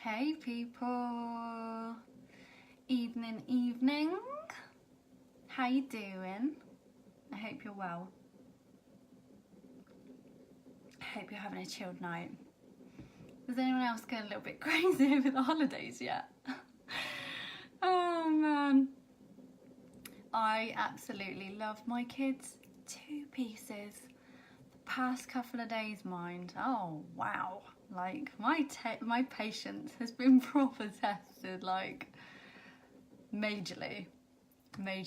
Hey people, evening. How you doing? I hope you're well. I hope you're having a chilled night. Has anyone else going a little bit crazy over the holidays yet? Oh man. I absolutely love my kids to pieces. The past couple of days, mind. Oh wow. Like my patience has been proper tested, like majorly. Hey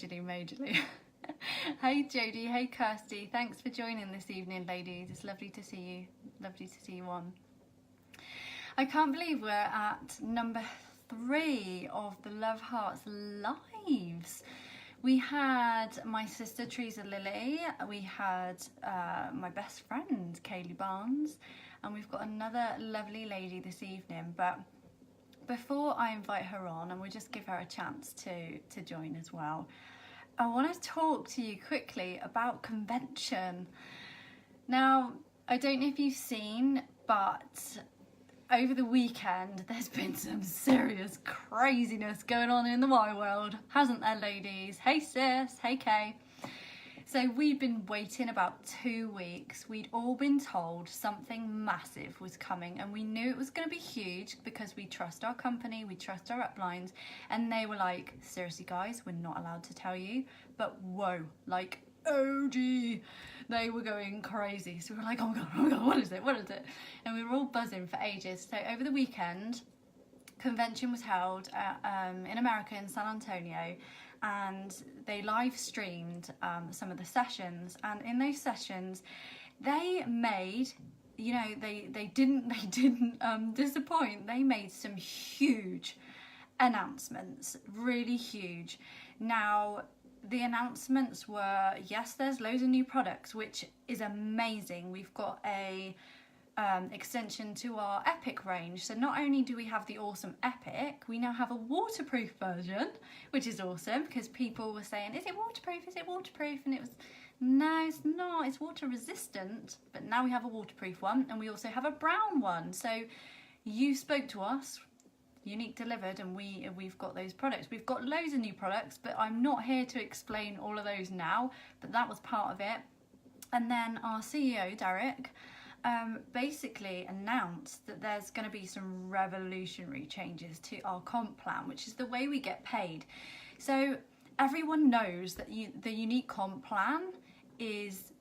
Jodie, hey Kirsty, thanks for joining this evening, ladies. It's lovely to see you. Lovely to see you on. I can't believe we're at number 3 of the Loveharts lives. We had my sister Teresa Lily, we had my best friend Kaylee Barnes, and we've got another lovely lady this evening. But before I invite her on, and we'll just give her a chance to join as well, I want to talk to you quickly about convention. Now, I don't know if you've seen, but over the weekend there's been some serious craziness going on in the wine world, hasn't there, ladies? Hey sis, hey Kay. So we'd been waiting about 2 weeks. We'd all been told something massive was coming, and we knew it was going to be huge because we trust our company, we trust our uplines, and they were like, seriously guys, we're not allowed to tell you. But whoa, like OG, they were going crazy. So we were like, oh my god, what is it? And we were all buzzing for ages. So over the weekend, convention was held in America, in San Antonio, and they live streamed some of the sessions. And in those sessions, they made, you know, they didn't disappoint. They made some huge announcements, really huge. Now, the announcements were, yes, there's loads of new products, which is amazing. We've got a extension to our Epic range. So not only do we have the awesome Epic, we now have a waterproof version, which is awesome because people were saying, is it waterproof? Is it waterproof? And it was, no, it's not. It's water resistant. But now we have a waterproof one, and we also have a brown one. So you spoke to us, Unique delivered, and we've got those products. We've got loads of new products, but I'm not here to explain all of those now, but that was part of it. And then our CEO, Derek, basically announced that there's going to be some revolutionary changes to our comp plan, which is the way we get paid. So everyone knows that the unique comp plan is,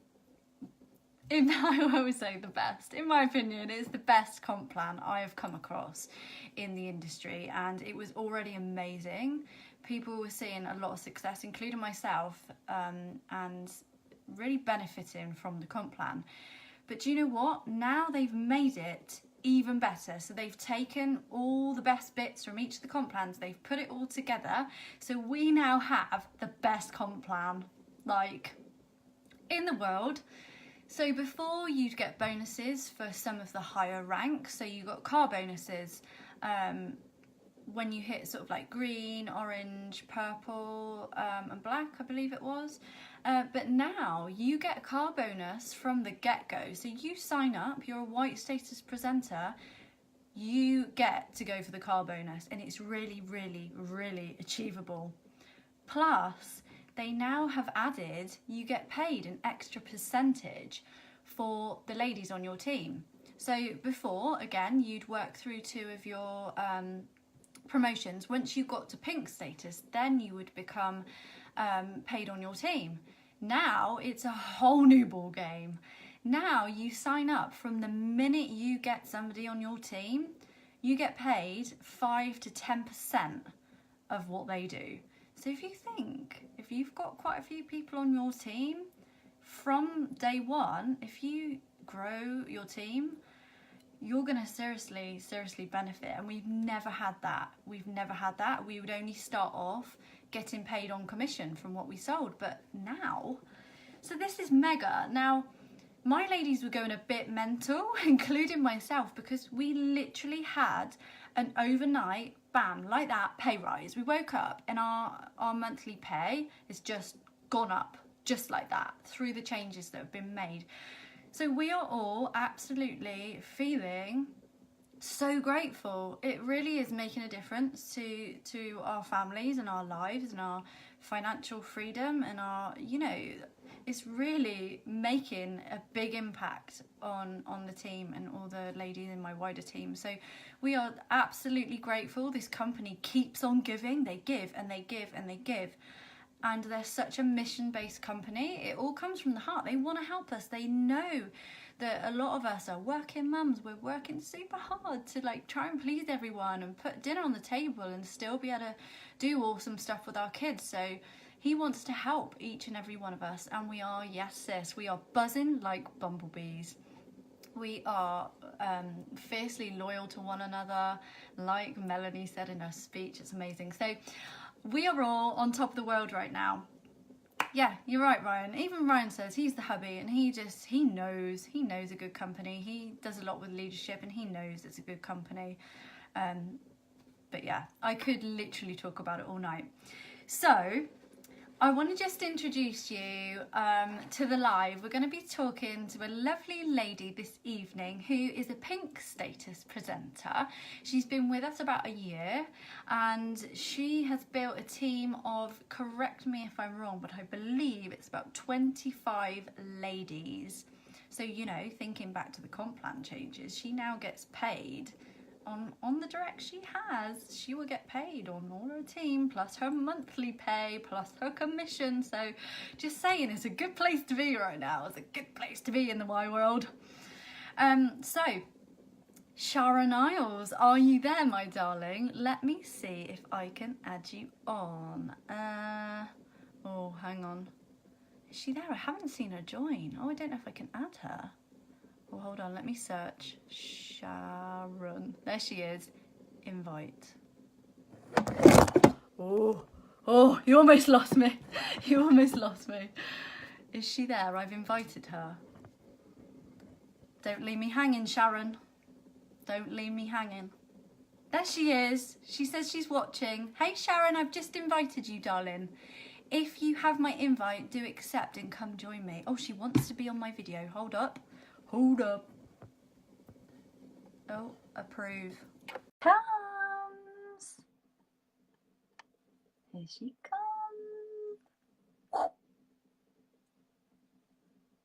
I always say, the best. In my opinion, it's the best comp plan I have come across in the industry, and it was already amazing. People were seeing a lot of success, including myself, and really benefiting from the comp plan. But do you know what? Now they've made it even better. So they've taken all the best bits from each of the comp plans, they've put it all together. So we now have the best comp plan, like, in the world. So before, you'd get bonuses for some of the higher ranks. So you got car bonuses when you hit sort of like green, orange, purple, and black, I believe it was. But now you get a car bonus from the get-go. So you sign up, you're a white status presenter, you get to go for the car bonus, and it's really, really, really achievable. Plus, they now have added, you get paid an extra percentage for the ladies on your team. So before, again, you'd work through 2 of your promotions. Once you got to pink status, then you would become paid on your team. Now it's a whole new ball game. Now you sign up, from the minute you get somebody on your team, you get paid 5 to 10% of what they do. So if you think, if you've got quite a few people on your team, from day one, if you grow your team, you're going to seriously benefit. And we've never had that. We would only start off getting paid on commission from what we sold. But now, so this is mega. Now, my ladies were going a bit mental, including myself, because we literally had an overnight, bam, like that, pay rise. We woke up and our monthly pay has just gone up, just like that, through the changes that have been made. So we are all absolutely feeling so grateful. It really is making a difference to our families and our lives and our financial freedom and our, you know, it's really making a big impact on the team and all the ladies in my wider team. So we are absolutely grateful. This company keeps on giving. They give and they give and they give. And they're such a mission-based company. It all comes from the heart. They want to help us. They know that a lot of us are working mums. We're working super hard to like try and please everyone and put dinner on the table and still be able to do awesome stuff with our kids. So he wants to help each and every one of us. And we are, yes sis, we are buzzing like bumblebees. We are fiercely loyal to one another, like Melanie said in her speech. It's amazing. So we are all on top of the world right now. Yeah, you're right, Ryan. Even Ryan says he's the hubby, and he knows a good company. He does a lot with leadership, and he knows it's a good company. But yeah, I could literally talk about it all night. So I want to just introduce you to the live. We're going to be talking to a lovely lady this evening who is a Pink Status presenter. She's been with us about a year and she has built a team of, correct me if I'm wrong, but I believe it's about 25 ladies. So, you know, thinking back to the comp plan changes, she now gets paid on the direct she has. She will get paid on all her team, plus her monthly pay, plus her commission. So just saying, it's a good place to be right now. It's a good place to be in the Y world. So Sharon Iles, are you there, my darling? Let me see if I can add you on. Oh, hang on. Is she there? I haven't seen her join. Oh, I don't know if I can add her. Oh, hold on, let me search. Sharon. There she is. Invite. Oh, you almost lost me. You almost lost me. Is she there? I've invited her. Don't leave me hanging, Sharon. Don't leave me hanging. There she is. She says she's watching. Hey, Sharon, I've just invited you, darling. If you have my invite, do accept and come join me. Oh, she wants to be on my video. Hold up. Hold up. Oh, approve. Comes. Here she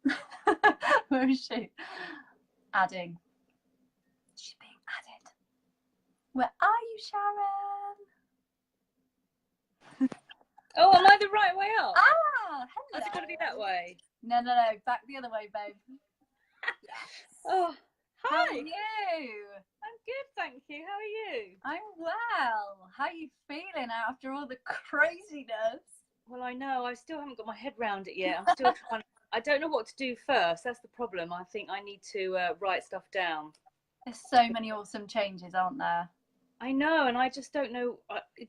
comes. Where is she? Adding. She's being added. Where are you, Sharon? Oh, am I the right way up? Ah, hello. Has it got to be that way? No. Back the other way, babe. Yes. Oh, hi. How are you? I'm good, thank you. How are you? I'm well. How are you feeling after all the craziness? Well, I know. I still haven't got my head round it yet. I'm still trying. I don't know what to do first. That's the problem. I think I need to write stuff down. There's so many awesome changes, aren't there? I know, and I just don't know.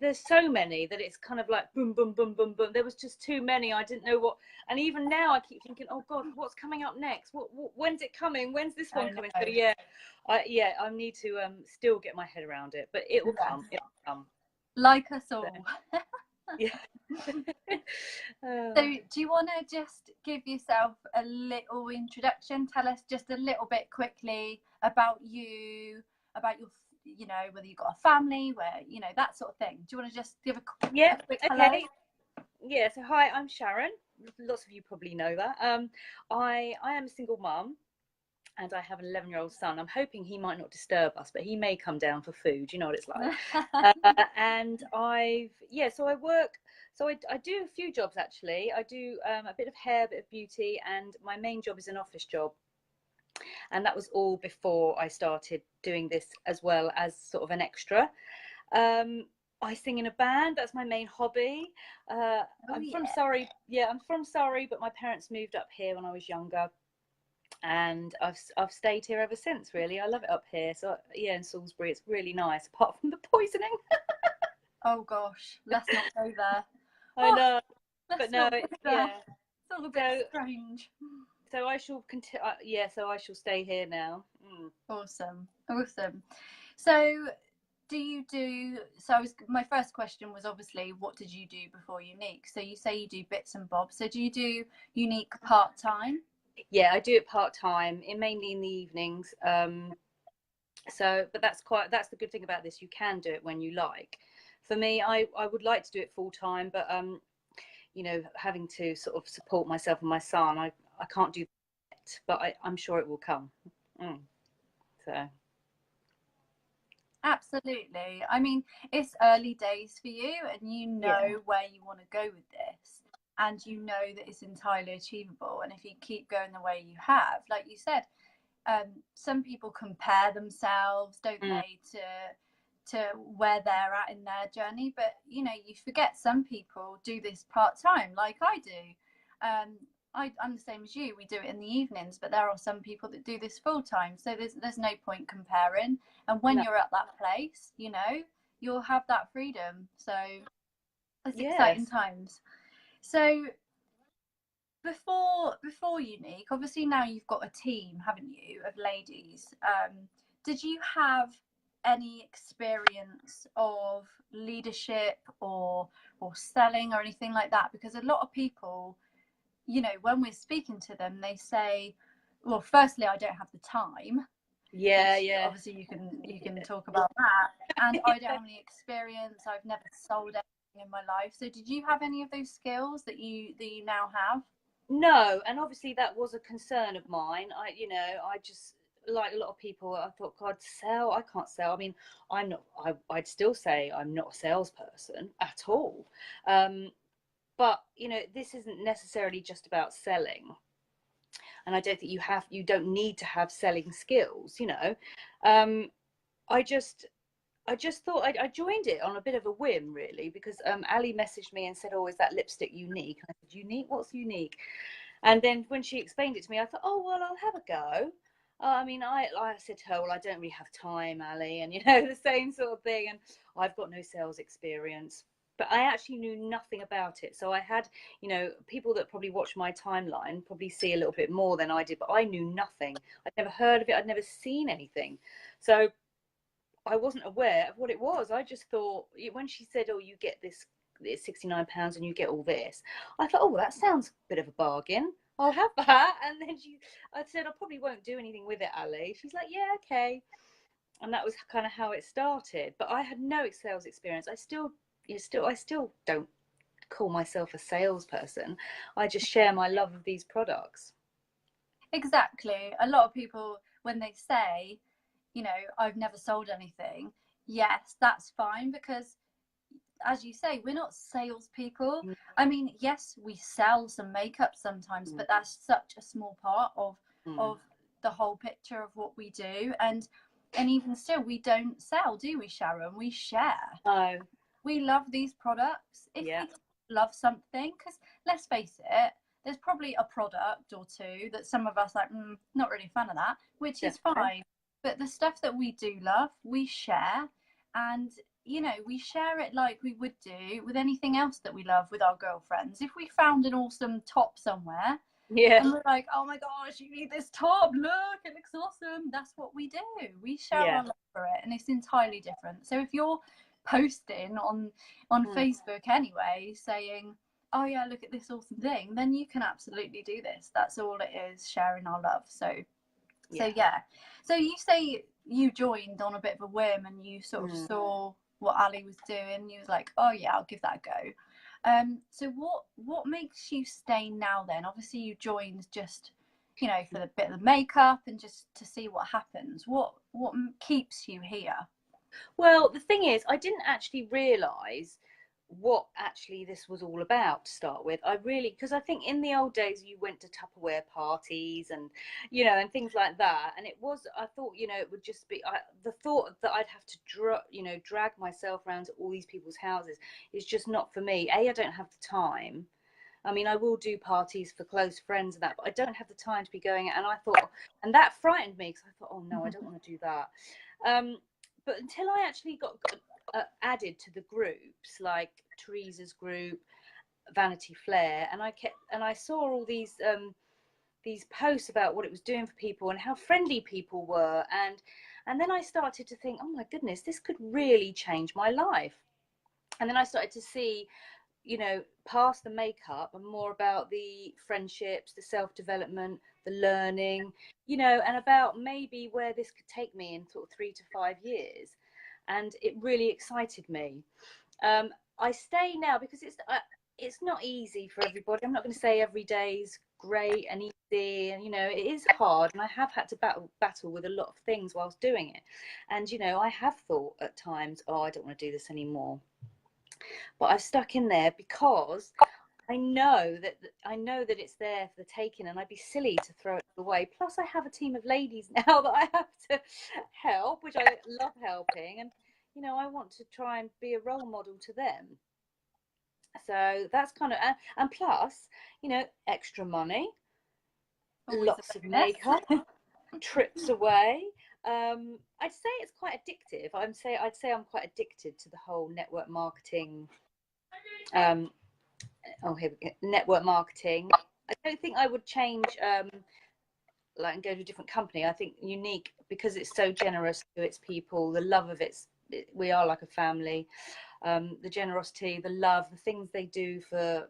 There's so many that it's kind of like boom, boom, boom, boom, boom. There was just too many. I didn't know what. And even now, I keep thinking, oh God, what's coming up next? When's it coming? When's this one coming? So yeah, I need to still get my head around it, but it will come. It will come. Like us all. Yeah. So do you want to just give yourself a little introduction? Tell us just a little bit quickly about you, about your, you know, whether you've got a family, where, you know, that sort of thing. Do you want to just give a quick hello? Okay. Yeah, so hi, I'm Sharon. Lots of you probably know that. I am a single mum and I have an 11-year-old son. I'm hoping he might not disturb us, but he may come down for food. You know what it's like. And so I work. So I do a few jobs actually. I do a bit of hair, a bit of beauty, and my main job is an office job. And that was all before I started doing this as well as sort of an extra. I sing in a band. That's my main hobby. From Surrey. Yeah, I'm from Surrey, but my parents moved up here when I was younger. And I've stayed here ever since, really. I love it up here. So yeah, in Salisbury, it's really nice, apart from the poisoning. Oh gosh, let's not go there. I know, but no, it's all a bit strange. So I shall continue. So I shall stay here now. Awesome. So my first question was obviously, what did you do before Unique? So you say you do bits and bobs. So do you do Unique part-time? Yeah, I do it part-time, mainly in the evenings. So, but that's the good thing about this. You can do it when you like. For me, I would like to do it full time, but you know, having to sort of support myself and my son, I can't do that, but I'm sure it will come. So Absolutely. I mean, it's early days for you, and you know yeah, where you want to go with this, and you know that it's entirely achievable. And if you keep going the way you have, like you said, some people compare themselves, don't mm, they, to where they're at in their journey. But you know, you forget some people do this part time, like I do. I'm the same as you. We do it in the evenings, but there are some people that do this full time. So there's no point comparing. And when no, you're at that place, you know, you'll have that freedom. So it's exciting yes, times. So before Unique, obviously now you've got a team, haven't you, of ladies. Did you have any experience of leadership or selling or anything like that? Because a lot of people, you know, when we're speaking to them, they say, well, firstly, I don't have the time, yeah, which yeah. obviously you can talk about that. And I don't have any experience. I've never sold anything in my life. So did you have any of those skills that you now have? No, and obviously that was a concern of mine. You know, I just like a lot of people. I thought, God, sell? I can't sell. I mean, I'm not. I'd still say I'm not a salesperson at all. Um, but you know, this isn't necessarily just about selling, and I don't think you don't need to have selling skills. You know, um, I just I just thought I joined it on a bit of a whim, really, because Ali messaged me and said, "Oh, is that lipstick unique?" And I said, "Unique? What's unique?" And then when she explained it to me, I thought, "Oh, well, I'll have a go." I mean, I said to her, "Well, I don't really have time, Ali," and you know, the same sort of thing. And I've got no sales experience, but I actually knew nothing about it. So I had, you know, people that probably watch my timeline probably see a little bit more than I did, but I knew nothing. I'd never heard of it. I'd never seen anything. So I wasn't aware of what it was. I just thought when she said, "Oh, you get this, it's £69 and you get all this," I thought, "Oh, well, that sounds a bit of a bargain. I'll have that." And then I said, "I probably won't do anything with it, Ali." She's like, "Yeah, okay." And that was kind of how it started. But I had no sales experience. I still don't call myself a salesperson. I just share my love of these products. Exactly. A lot of people, when they say, you know, I've never sold anything, yes, that's fine because, as you say, we're not salespeople. I mean, yes, we sell some makeup sometimes, but that's such a small part Mm. of the whole picture of what we do. And even still, we don't sell, do we, Sharon? We share. Oh, We love these products. If yeah, we love something, because let's face it, there's probably a product or two that some of us like, not really a fan of that, which is definitely. fine. But the stuff that we do love, we share. And, you know, we share it like we would do with anything else that we love with our girlfriends. If we found an awesome top somewhere Yeah, and we're like, oh my gosh, you need this top, look, it looks awesome. That's what we do. We share yeah. our love for it, and it's entirely different. So if you're posting on Mm. Facebook anyway, saying, oh yeah, look at this awesome thing, then you can absolutely do this. That's all it is, sharing our love. So Yeah. yeah. So you say you joined on a bit of a whim and you sort of Mm. saw what Ali was doing, and you was like, oh yeah, I'll give that a go. So what makes you stay now then? Obviously you joined just, you know, for the bit of the makeup and just to see what happens. What keeps you here? Well, the thing is, I didn't actually realise what actually this was all about to start with. I really, because I think in the old days you went to Tupperware parties and, you know, and things like that. And it was, I thought, you know, it would just be the thought that I'd have to, drag myself around to all these people's houses is just not for me. I don't have the time. I mean, I will do parties for close friends and that, but I don't have the time to be going out. And I thought, and that frightened me because I thought, oh no, I don't want to do that. Um, but until I actually got added to the groups, like Teresa's group, Vanity Flair, and I saw all these posts about what it was doing for people and how friendly people were, and then I started to think, oh my goodness, this could really change my life. And then I started to see, you know, past the makeup and more about the friendships, the self-development, the learning, you know, and about maybe where this could take me in sort of 3 to 5 years. And it really excited me. I stay now because it's not easy for everybody. I'm not going to say every day's great and easy, and you know, it is hard, and I have had to battle with a lot of things whilst doing it. And you know, I have thought at times, oh, I don't want to do this anymore. But I've stuck in there because I know that it's there for the taking, and I'd be silly to throw it away. Plus, I have a team of ladies now that I have to help, which I love helping, and you know, I want to try and be a role model to them. So that's kind of, and plus, you know, extra money, Always lots a of bonus. makeup, trips away. I'd say it's quite addictive. I'd say I'm quite addicted to the whole network marketing. Um, oh, here we go. Network marketing. I don't think I would change, like, and go to a different company. I think Unique, because it's so generous to its people, the love of we are like a family. The generosity, the love, the things they do for,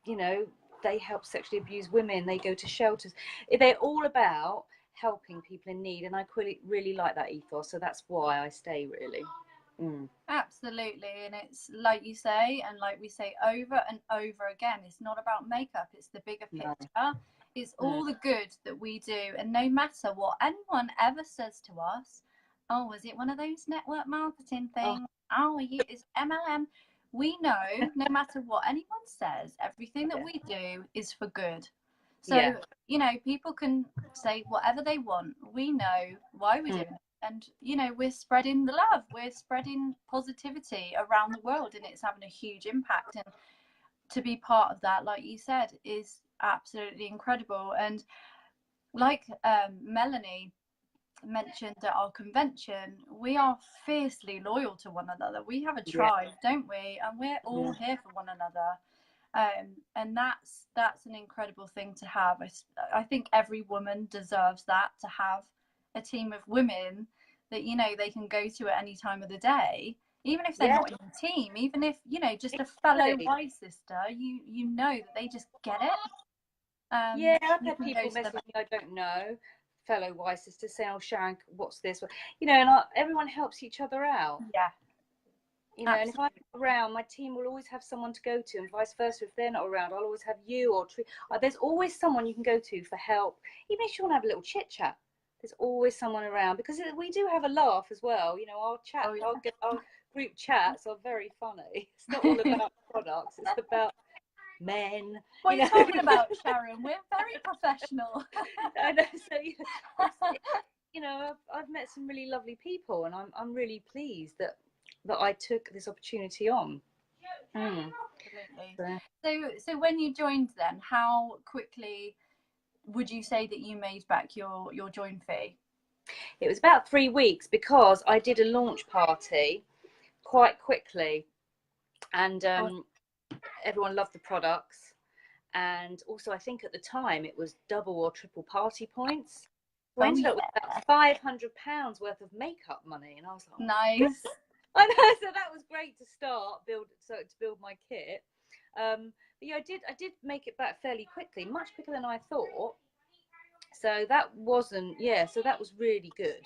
you know, they help sexually abused women. They go to shelters. They're all about helping people in need, and I really like that ethos. So that's why I stay, really. Absolutely, and it's like you say, and like we say over and over again, it's not about makeup, it's the bigger picture. No. It's all the good that we do, and no matter what anyone ever says to us, oh, is it one of those network marketing things? Oh, it's MLM. We know no matter what anyone says, everything that we do is for good. So, you know, people can say whatever they want. We know why we're doing it. And, you know, we're spreading the love. We're spreading positivity around the world, and it's having a huge impact. And to be part of that, like you said, is absolutely incredible. And like Melanie mentioned at our convention, we are fiercely loyal to one another. We have a tribe, don't we? And we're all here for one another. And that's an incredible thing to have. I think every woman deserves that, to have a team of women that, you know, they can go to at any time of the day, even if they're not in the team, even if, you know, just a fellow Y sister, you know that they just get it. I've had people message me I don't know, fellow Y sisters, saying, oh, Sharon, what's this? You know, and everyone helps each other out. You know, absolutely. And if I'm around, my team will always have someone to go to, and vice versa. If they're not around, I'll always have you or there's always someone you can go to for help, even if you want to have a little chit chat. There's always someone around, because we do have a laugh as well. You know, our chat, our group chats are very funny. It's not all about products; it's about men. What are you talking about, Sharon? We're very professional. I know. So you know, I've met some really lovely people, and I'm really pleased that I took this opportunity on. Absolutely. So when you joined, then how quickly would you say that you made back your join fee? It was about 3 weeks, because I did a launch party quite quickly, and everyone loved the products. And also, I think at the time it was double or triple party points. So I ended up with about £500 worth of makeup money, and I was like, nice. I know, so that was great to build my kit. But yeah, I did make it back fairly quickly, much quicker than I thought. So that was really good.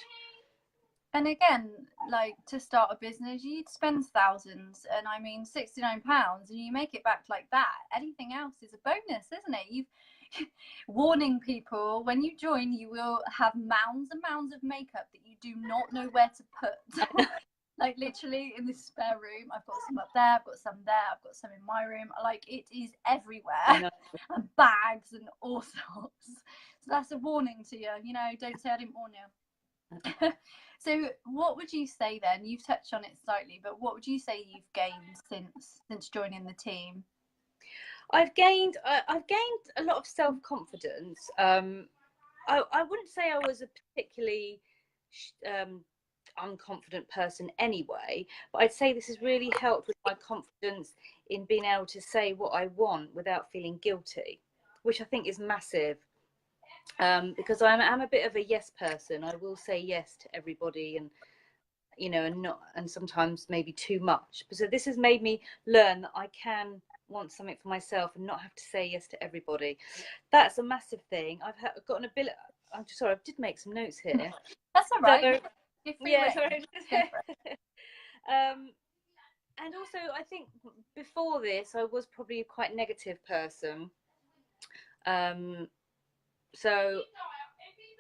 And again, like, to start a business, you'd spend thousands, and I mean £69, and you make it back like that. Anything else is a bonus, isn't it? You've warning people, when you join, you will have mounds and mounds of makeup that you do not know where to put. Like, literally in this spare room, I've got some up there, I've got some there, I've got some in my room. Like, it is everywhere. And bags and all sorts. So that's a warning to you. You know, don't say I didn't warn you. So what would you say then? You've touched on it slightly, but what would you say you've gained since joining the team? I've gained a lot of self-confidence. I wouldn't say I was a particularly unconfident person anyway, but I'd say this has really helped with my confidence in being able to say what I want without feeling guilty, which I think is massive. Because I'm a bit of a yes person. I will say yes to everybody, and you know, and sometimes maybe too much. So this has made me learn that I can want something for myself and not have to say yes to everybody. That's a massive thing. I've got an ability. I'm just sorry, I did make some notes here. That's all right. So, yeah, sorry. And also, I think before this, I was probably a quite negative person. So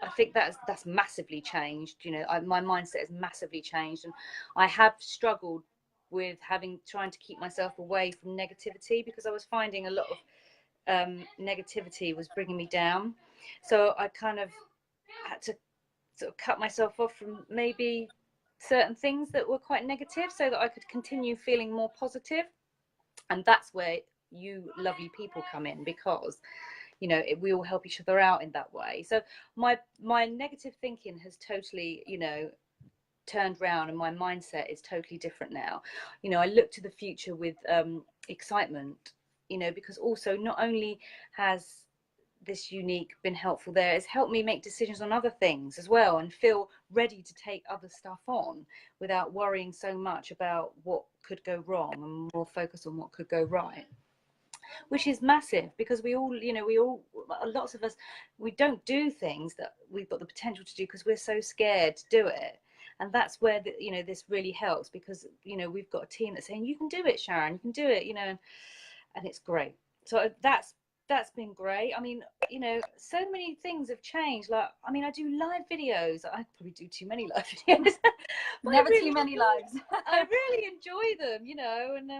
I think that's massively changed. You know, my mindset has massively changed, and I have struggled with trying to keep myself away from negativity, because I was finding a lot of negativity was bringing me down. So I kind of had to sort of cut myself off from maybe certain things that were quite negative, so that I could continue feeling more positive. And that's where you lovely people come in, because you know we all help each other out in that way. So my negative thinking has totally, you know, turned round, and my mindset is totally different now. You know, I look to the future with excitement, you know, because also not only has this unique been helpful there, it's helped me make decisions on other things as well, and feel ready to take other stuff on without worrying so much about what could go wrong, and more focus on what could go right, which is massive, because we all, you know, lots of us, we don't do things that we've got the potential to do because we're so scared to do it. And that's where you know, this really helps, because you know, we've got a team that's saying, you can do it, Sharon, you can do it, you know, and it's great. So that's been great. I mean, you know, so many things have changed. Like, I mean, I do live videos. I probably do too many live videos. Never too many lives. I really enjoy them, you know, and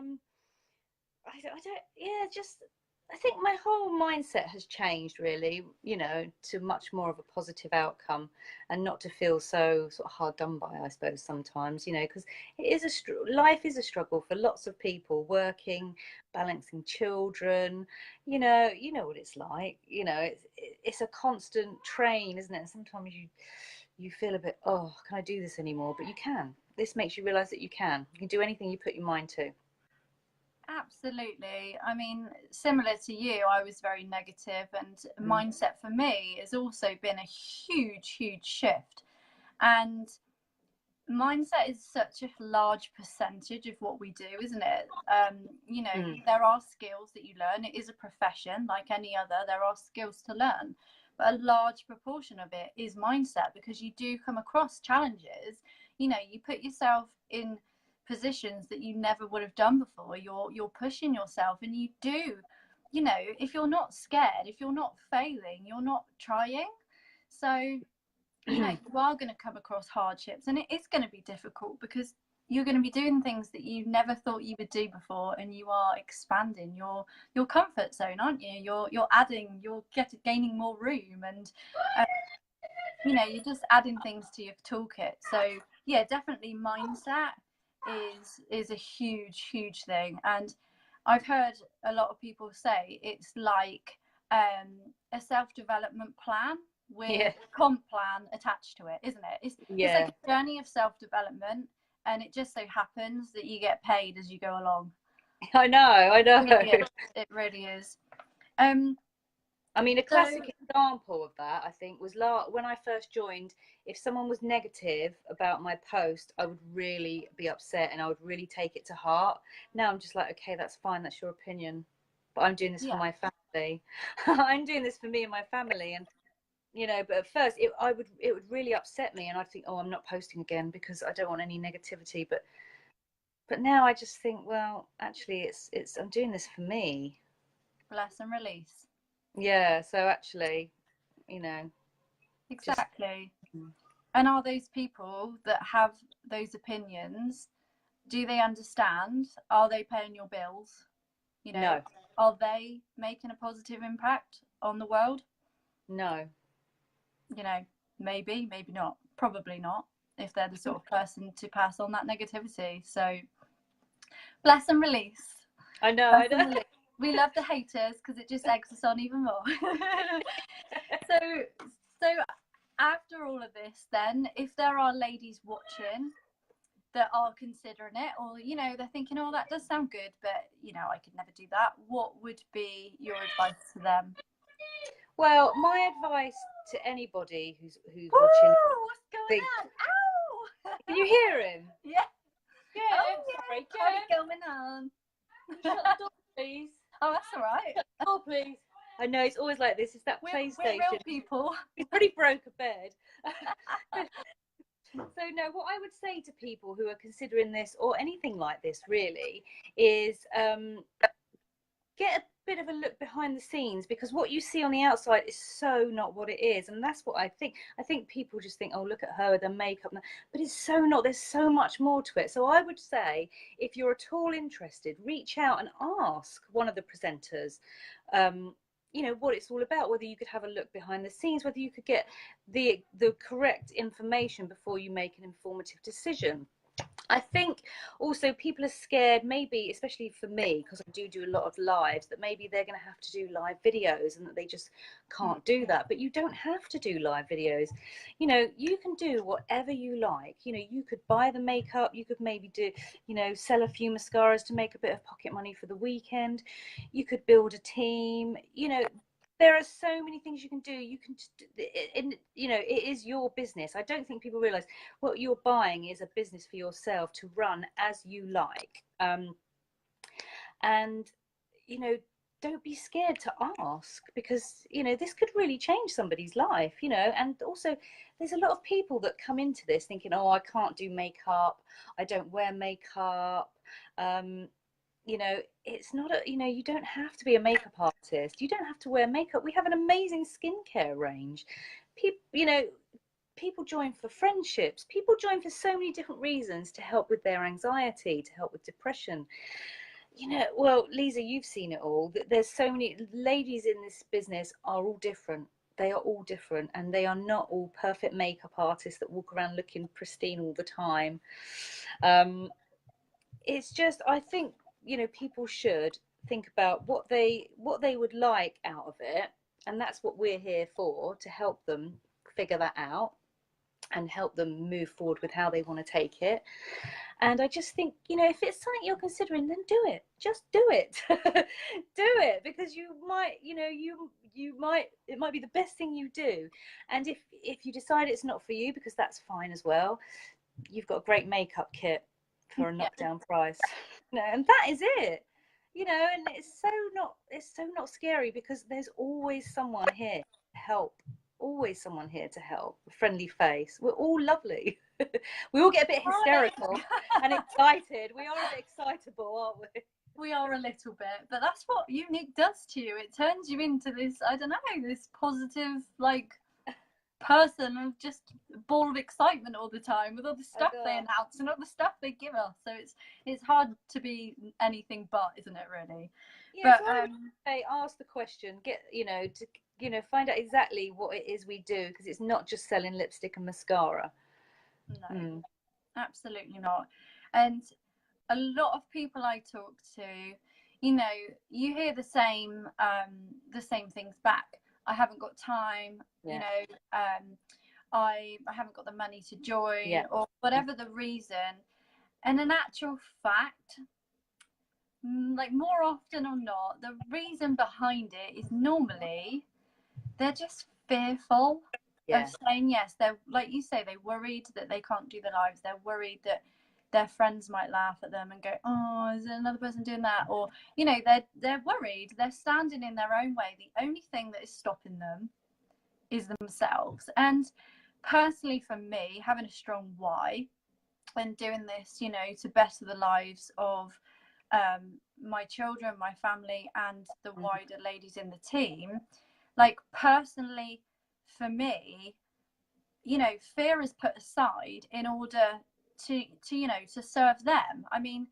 I don't, yeah, just, I think my whole mindset has changed, really, you know, to much more of a positive outcome, and not to feel so sort of hard done by, I suppose, sometimes, you know, because it is life is a struggle for lots of people, working, balancing children, you know what it's like, you know, it's a constant train, isn't it? Sometimes you feel a bit, oh, can I do this anymore? But you can. This makes you realize that you can do anything you put your mind to. Absolutely. I mean, similar to you, I was very negative, and mindset for me has also been a huge shift. And mindset is such a large percentage of what we do, isn't it? You know, there are skills that you learn. It is a profession like any other. There are skills to learn, but a large proportion of it is mindset, because you do come across challenges. You know, you put yourself in positions that you never would have done before. You're pushing yourself, and you do, you know, if you're not scared, if you're not failing, you're not trying. So you know, you are going to come across hardships, and it is going to be difficult, because you're going to be doing things that you never thought you would do before, and you are expanding your comfort zone, aren't you? You're gaining more room, and you know, you're just adding things to your toolkit. So yeah, definitely mindset is a huge thing. And I've heard a lot of people say it's like a self-development plan with comp plan attached to it, isn't it? It's like a journey of self-development, and it just so happens that you get paid as you go along. I know. Yeah, it really is. I mean, a classic example of that, I think, was when I first joined. If someone was negative about my post, I would really be upset, and I would really take it to heart. Now I'm just like, okay, that's fine, that's your opinion, but I'm doing this for my family. I'm doing this for me and my family, and you know. But at first, it would really upset me, and I'd think, oh, I'm not posting again because I don't want any negativity. But now I just think, well, actually, it's I'm doing this for me. Bless and release. Yeah, so actually, you know. Exactly. And are those people that have those opinions, do they understand? Are they paying your bills? You know, no. Are they making a positive impact on the world? No. You know, maybe not. Probably not, if they're the sort of person to pass on that negativity. So bless and release. I know. We love the haters because it just eggs us on even more. so after all of this, then, if there are ladies watching that are considering it, or you know, they're thinking, oh, that does sound good, but you know, I could never do that, what would be your advice to them? Well, my advice to anybody who's watching. What's going on? Ow! Can you hear him? Yeah. Yeah. Oh, sorry. What's going on? Shut the door, please. Oh, that's all right. Oh, please. I know it's always like this. It's that PlayStation. We're real people. He's pretty broke a bed. So no, what I would say to people who are considering this or anything like this really is get a bit of a look behind the scenes, because what you see on the outside is so not what it is. And that's what I think people just think, oh, look at her with her makeup, but it's so not. There's so much more to it. So I would say, if you're at all interested, reach out and ask one of the presenters you know, what it's all about, whether you could have a look behind the scenes, whether you could get the correct information before you make an informative decision. I think also people are scared, maybe, especially for me, because I do a lot of lives, that maybe they're going to have to do live videos and that they just can't do that. But you don't have to do live videos. You know, you can do whatever you like. You know, you could buy the makeup, you could maybe do, you know, sell a few mascaras to make a bit of pocket money for the weekend. You could build a team, you know. There are so many things you can do. You can, you know, it is your business. I don't think people realize what you're buying is a business for yourself to run as you like. And, you know, don't be scared to ask, because, you know, this could really change somebody's life, you know. And also, there's a lot of people that come into this thinking, oh, I can't do makeup, I don't wear makeup. You know, it's not a, you know, you don't have to be a makeup artist, you don't have to wear makeup. We have an amazing skincare range. People, you know, people join for friendships, people join for so many different reasons, to help with their anxiety, to help with depression. You know, well, Lisa, you've seen it all. There's so many ladies in this business are all different. They are all different, and they are not all perfect makeup artists that walk around looking pristine all the time. It's just, I think, you know, people should think about what they would like out of it, and that's what we're here for, to help them figure that out and help them move forward with how they want to take it. And I just think, you know, if it's something you're considering, then do it. Just do it. Do it, because you might, you know, you might, it might be the best thing you do. And if you decide it's not for you, because that's fine as well, you've got a great makeup kit for a knockdown price. You know, and that is it. You know, and it's so not scary, because there's always someone here to help. Always someone here to help. A friendly face. We're all lovely. We all get a bit hysterical and excited. We are a bit excitable, aren't we? We are a little bit, but that's what Unique does to you. It turns you into this, I don't know, this positive, like, person of just a ball of excitement all the time, with all the stuff they announce and all the stuff they give us. So it's hard to be anything but, isn't it, really? Yeah, but so ask the question, get, you know, to, you know, find out exactly what it is we do, because it's not just selling lipstick and mascara. No, absolutely not. And a lot of people I talk to, you know, you hear the same things back. I haven't got time, you know, I haven't got the money to join, or whatever the reason. And in actual fact, like, more often or not, the reason behind it is normally they're just fearful of saying yes. They're, like you say, they're worried that they can't do the lives. They're worried that their friends might laugh at them and go, oh, is there another person doing that? Or, you know, they're worried. They're standing in their own way. The only thing that is stopping them is themselves. And personally, for me, having a strong why and doing this, you know, to better the lives of my children, my family, and the wider ladies in the team, like, personally, for me, you know, fear is put aside in order to you know, to serve them. I mean,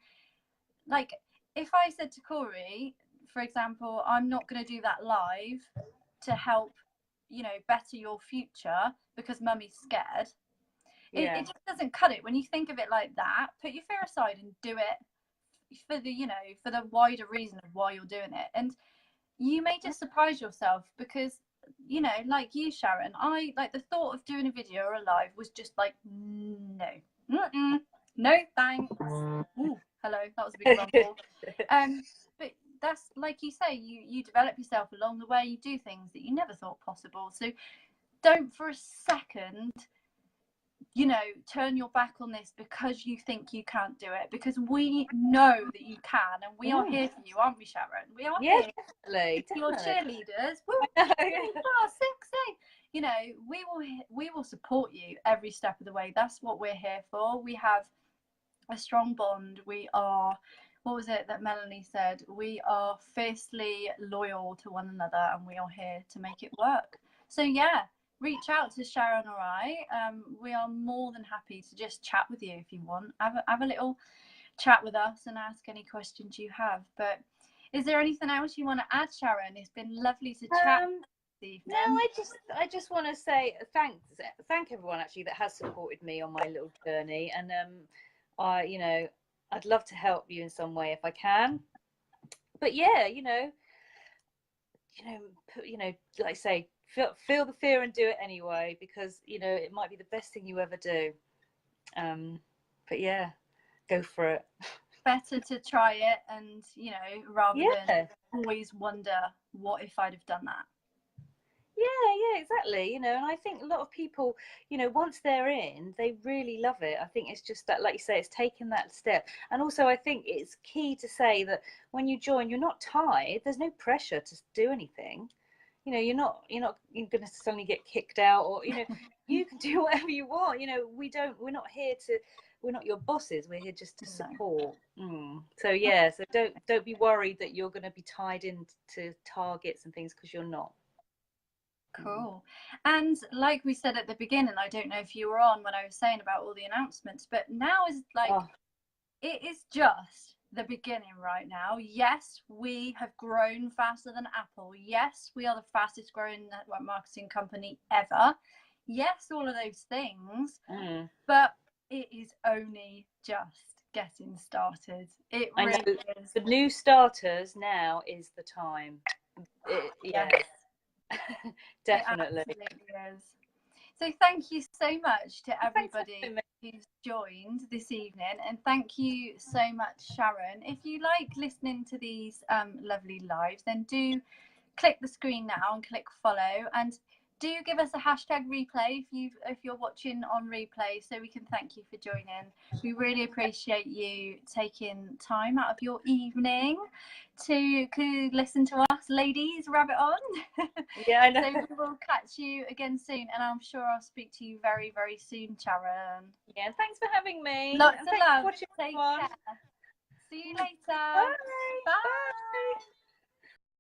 like, if I said to Corey, for example, I'm not going to do that live to help, you know, better your future because mummy's scared, it just doesn't cut it. When you think of it like that, put your fear aside and do it for the, you know, for the wider reason of why you're doing it. And you may just surprise yourself, because, you know, like you, Sharon, I, like, the thought of doing a video or a live was just like, no thanks. Ooh, hello, that was a big rumble. But that's, like you say, you develop yourself along the way. You do things that you never thought possible. So don't for a second you know, turn your back on this because you think you can't do it, because we know that you can, and we are here for you, aren't we, Sharon? We are here. Definitely. Your cheerleaders. Woo, Yeah. 6, you know, we will support you every step of the way. That's what we're here for. We have a strong bond. We are, what was it that Melanie said? We are fiercely loyal to one another, and we are here to make it work. So yeah, reach out to Sharon or I. We are more than happy to just chat with you if you want. Have a little chat with us and ask any questions you have. But is there anything else you want to add, Sharon? It's been lovely to chat. No, I just want to say thank everyone actually that has supported me on my little journey, and I'd love to help you in some way if I can. But yeah, like I say, feel the fear and do it anyway, because it might be the best thing you ever do. But yeah, go for it. Better to try it, and rather than always wonder, what if I'd have done that. Yeah, exactly. And I think a lot of people, once they're in, they really love it. I think it's just that, like you say, it's taking that step. And also, I think it's key to say that when you join, you're not tied. There's no pressure to do anything. You're not going to suddenly get kicked out, or you can do whatever you want. We're not your bosses. We're here just to support. So yeah, so don't be worried that you're going to be tied into targets and things, because you're not. Cool. And like we said at the beginning, I don't know if you were on when I was saying about all the announcements, but now is it is just the beginning right now. Yes, we have grown faster than Apple. Yes, we are the fastest growing network marketing company ever. Yes, all of those things, but it is only just getting started. It really is. For new starters, now is the time. Yes. Definitely. It absolutely is. So thank you so much to everybody who's joined this evening, and thank you so much, Sharon. If you like listening to these lovely lives, then do click the screen now and click follow, and do give us a hashtag replay if you're watching on replay, so we can thank you for joining. We really appreciate you taking time out of your evening to listen to us ladies rabbit on. Yeah, I know. So we will catch you again soon, and I'm sure I'll speak to you very, very soon, Sharon. Yeah, thanks for having me. Lots of love. Take care. See you later. Bye. Bye.